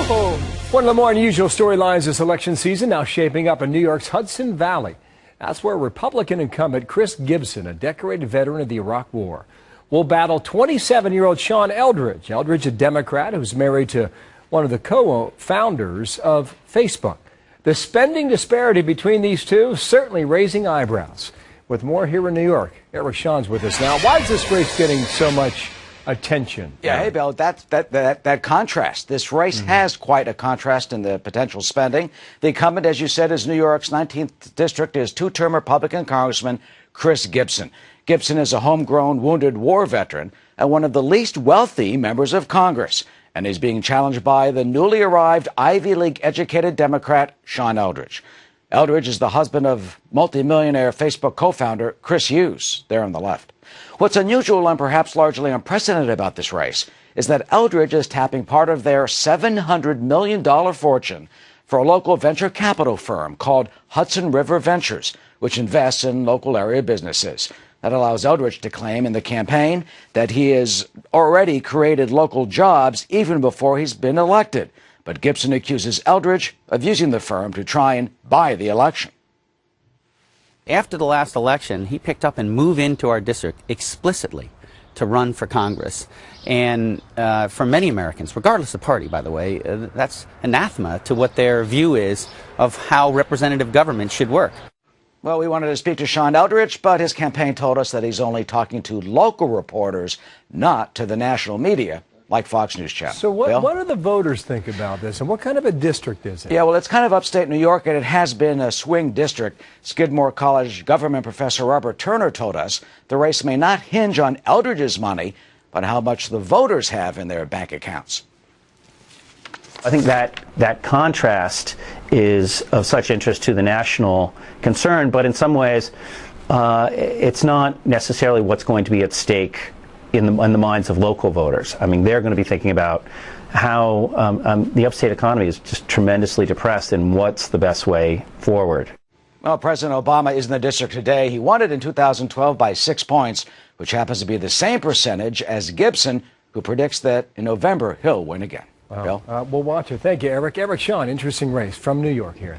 One of the more unusual storylines this election season now shaping up in New York's Hudson Valley. That's where Republican incumbent Chris Gibson, a decorated veteran of the Iraq War, will battle 27-year-old Sean Eldridge. Eldridge, a Democrat who's married to one of the co-founders of Facebook. The spending disparity between these two certainly raising eyebrows. With more here in New York, Eric Sean's with us now. Why is this race getting so much attention? Yeah, hey, Bill, that contrast. This race has quite a contrast in the potential spending. The incumbent, as you said, is New York's 19th district, is two-term Republican Congressman Chris Gibson. Gibson is a homegrown wounded war veteran and one of the least wealthy members of Congress, and he's being challenged by the newly arrived Ivy League-educated Democrat Sean Eldridge. Eldridge is the husband of multimillionaire Facebook co-founder Chris Hughes, there on the left. What's unusual and perhaps largely unprecedented about this race is that Eldridge is tapping part of their $700 million fortune for a local venture capital firm called Hudson River Ventures, which invests in local area businesses. That allows Eldridge to claim in the campaign that he has already created local jobs even before he's been elected. But Gibson accuses Eldridge of using the firm to try and buy the election. After the last election, he picked up and moved into our district explicitly to run for Congress. And for many Americans, regardless of party, by the way, that's anathema to what their view is of how representative government should work. Well, we wanted to speak to Sean Eldridge, but his campaign told us that he's only talking to local reporters, not to the national media, like Fox News Channel. So what do the voters think about this, and what kind of a district is it? Yeah, well, it's kind of upstate New York, and it has been a swing district. Skidmore College government professor Robert Turner told us the race may not hinge on Eldridge's money, but how much the voters have in their bank accounts. I think that contrast is of such interest to the national concern, but in some ways, it's not necessarily what's going to be at stake in the minds of local voters. I mean, they're going to be thinking about how the upstate economy is just tremendously depressed and what's the best way forward. Well, President Obama is in the district today. He won it in 2012 by 6 points, which happens to be the same percentage as Gibson, who predicts that in November he'll win again. Wow. We'll watch it. Thank you, Eric. Eric Sean, interesting race from New York here.